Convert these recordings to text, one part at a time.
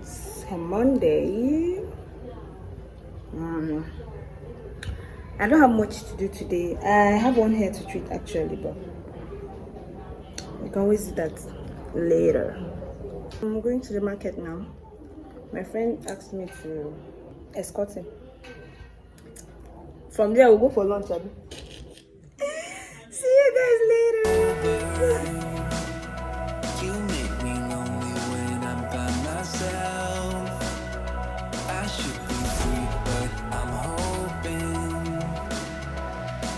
It's a Monday. I don't have much to do today. I have one hair to treat actually, but we can always do that later. I'm going to the market now. My friend asked me to escort him. From there, we'll go for lunch, Abby. See you guys later. You make me lonely when I'm by myself. I should be free, but I'm hoping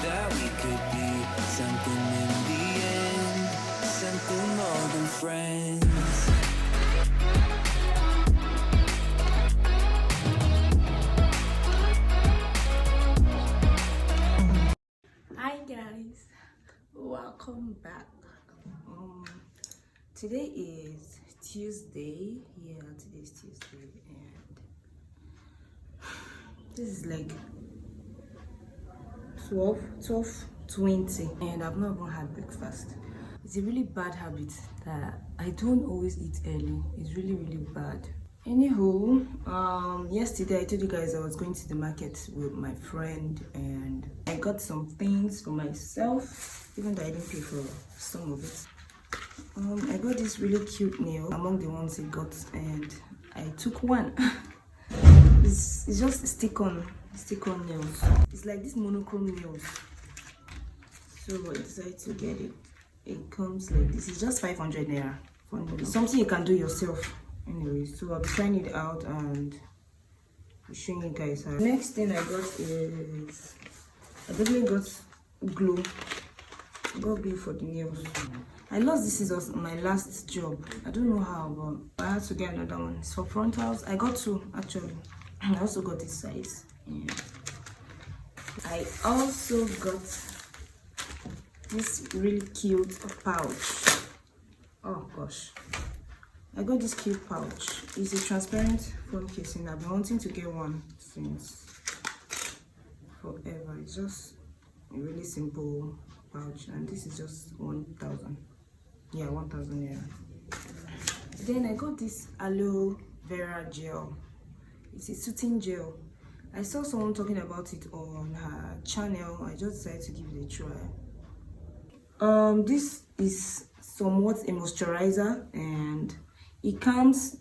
that we could be something in the end, something more than friends. Hi guys, welcome back. Today is Tuesday. Yeah, today is Tuesday, and this is like 12:20, and I've not even had breakfast. It's a really bad habit that I don't always eat early. It's really bad. Anywho, yesterday I told you guys I was going to the market with my friend and I got some things for myself, even though I didn't pay for some of it. I got this really cute nail among the ones I got, and I took one. It's just stick-on nails. It's like this monochrome nails. So I decided to get it. It comes like this. It's just 500 naira. It's something you can do yourself. Anyway, so I'll be trying it out and I'll showing you guys how. Next thing I got is I definitely got glue. I got glue for the nails. I lost this scissors on my last job. I don't know how, but I had to get another one. It's for frontals. I got two actually. I also got this size. Yeah. I also got this really cute pouch. Oh gosh. I got this cute pouch. It's a transparent phone casing. I've been wanting to get one since forever. It's just a really simple pouch, and this is just 1,000. Yeah, 1,000. Yeah. Then I got this aloe vera gel. It's a soothing gel. I saw someone talking about it on her channel. I just decided to give it a try. This is somewhat a moisturizer, and it calms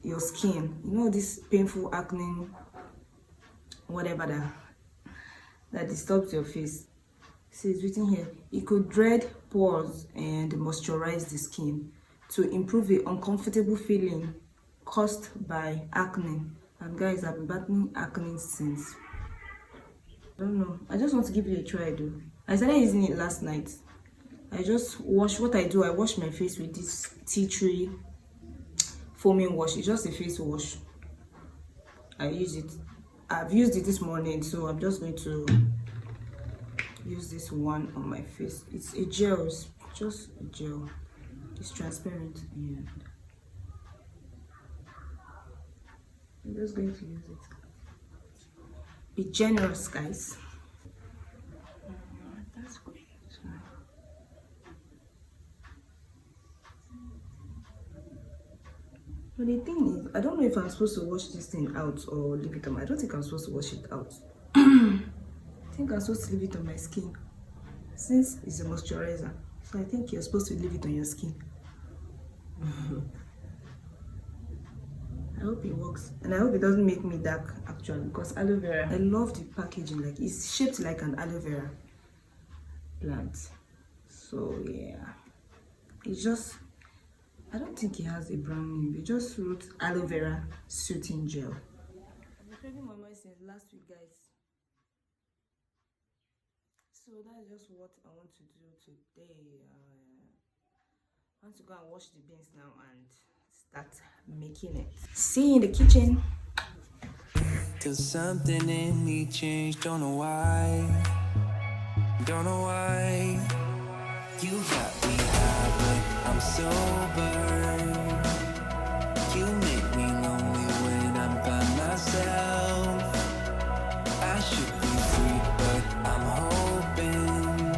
your skin. You know, this painful acne, whatever that disturbs your face. See, it's written here. It could dread pores and moisturize the skin to improve the uncomfortable feeling caused by acne. And guys, I've been battling acne since, I don't know, I just want to give it a try though. I started using it last night. I just wash, what I do, I wash my face with this tea tree foaming wash. It's just a face wash. I use it. I've used it this morning, so I'm just going to use this one on my face. It's a gel. It's just a gel. It's transparent, and I'm just going to use it. Be generous, guys. That's great. But the thing is, I don't know if I'm supposed to wash this thing out or leave it on. I don't think I'm supposed to wash it out. I think I'm supposed to leave it on my skin, since it's a moisturizer. So I think you're supposed to leave it on your skin. I hope it works, and I hope it doesn't make me dark actually, because aloe vera, I love the packaging. Like, it's shaped like an aloe vera plant. So yeah, it's just, I don't think it has a brand name. They just wrote aloe vera soothing gel. I've been craving my mind since last week, guys. So that's just what I want to do today. I want to go and wash the beans now and start making it. See you in the kitchen. Cause something in me changed, don't know why. Don't know why. You got me high, but I'm sober. You make me lonely when I'm by myself. I should be free, but I'm hoping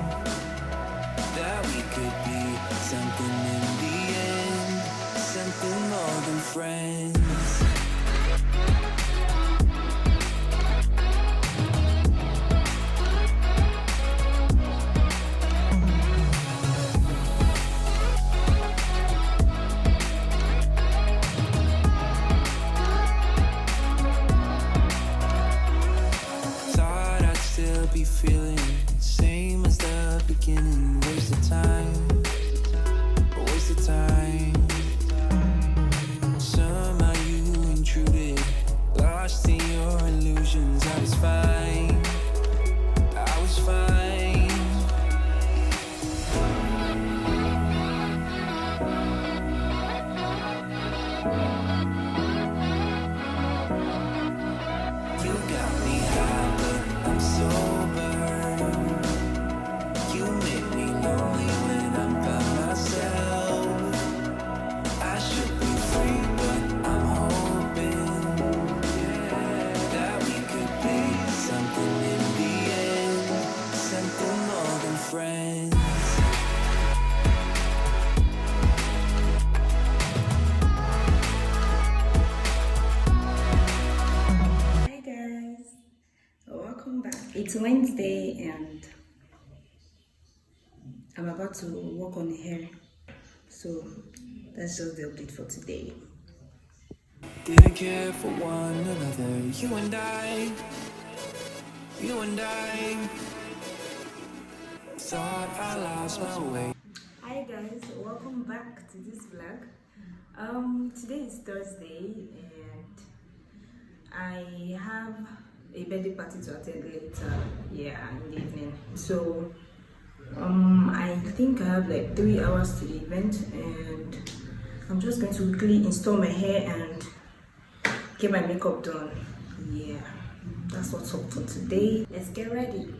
that we could be something in the end, something more than friends. illusions. I was fine. I was fine. You got me high, but I'm sober. You make me lonely when I'm by myself. I should be free, but I'm hoping that we could be something in the end, something more than friends. Hi guys, welcome back. It's Wednesday and I'm about to work on the hair, so that's just the update for today. Didn't care for one another. You and I thought I lost my way. Hi guys, welcome back to this vlog. Today is Thursday and I have a birthday party to attend later, in the evening. So I think I have like 3 hours to the event and I'm just going to quickly install my hair and get my makeup done. Yeah, that's what's up for today. Let's get ready.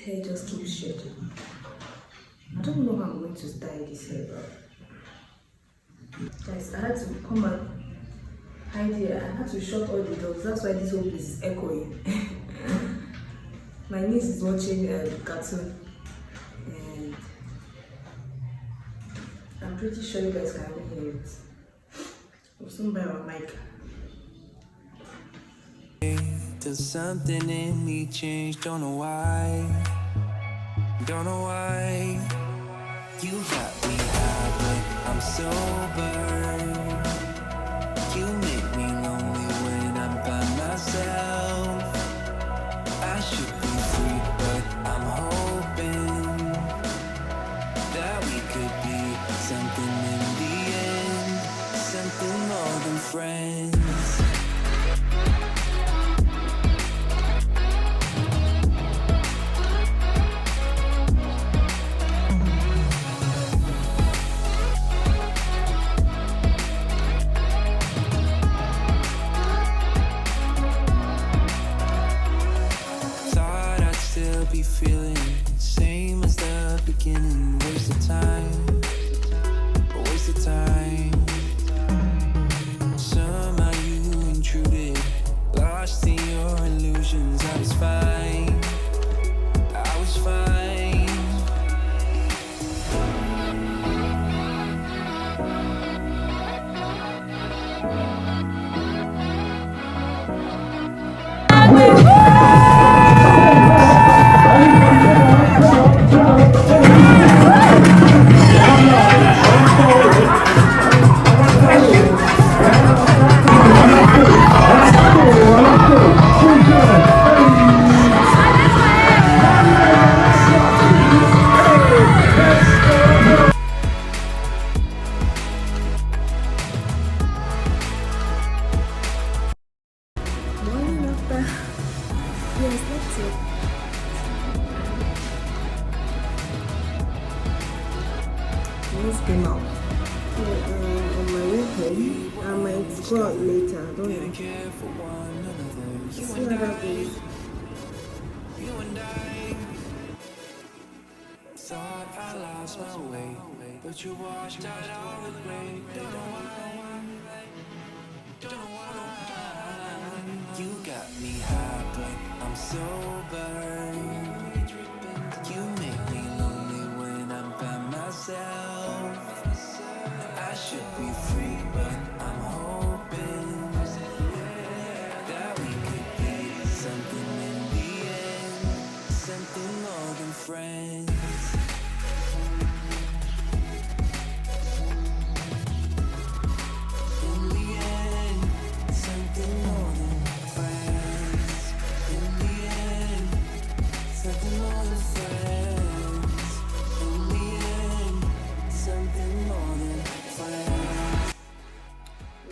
Hair just keeps shedding. I don't know how I'm going to style this hair, but guys, I had to come and hide here. I had to shut all the doors. That's why this whole place is echoing. My niece is watching the cartoon, and I'm pretty sure you guys can hear it. I'll soon buy my mic. Till something in me changed, don't know why. Don't know why. You got me high, but I'm sober. You make me lonely when I'm by myself. I should be free, but I'm hoping that we could be something in the end, something more than friends. Be feeling same as the beginning. Waste of time, waste of time. Somehow you intruded, lost in your illusions. I was fine, I was fine. Morning after. Yes, that's it. This came out. So, on my way home, I might go out later. I don't know. See how that goes. You and I thought I lost lost my way, but you washed out all the gray. Don't know why, don't know why. You got me high, but I'm sober. You make me lonely when I'm by myself. I should be free, but I'm hoping that we could be something in the end, something more than friends. In the end, something more than friends. In the end, something more than friends. In the end, something more than friends.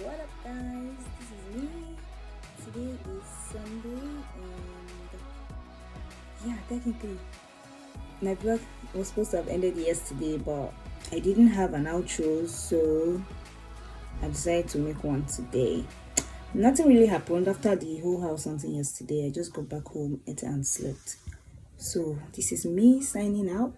What up, guys? This is me. Today is Sunday, and yeah, technically my vlog was supposed to have ended yesterday, but I didn't have an outro, so I decided to make one today. Nothing really happened after the whole house hunting yesterday. I just got back home, ate and slept. So this is me signing out.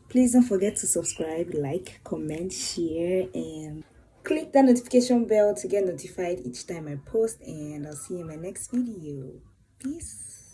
Please don't forget to subscribe, like, comment, share, and click that notification bell to get notified each time I post. And I'll see you in my next video. Peace.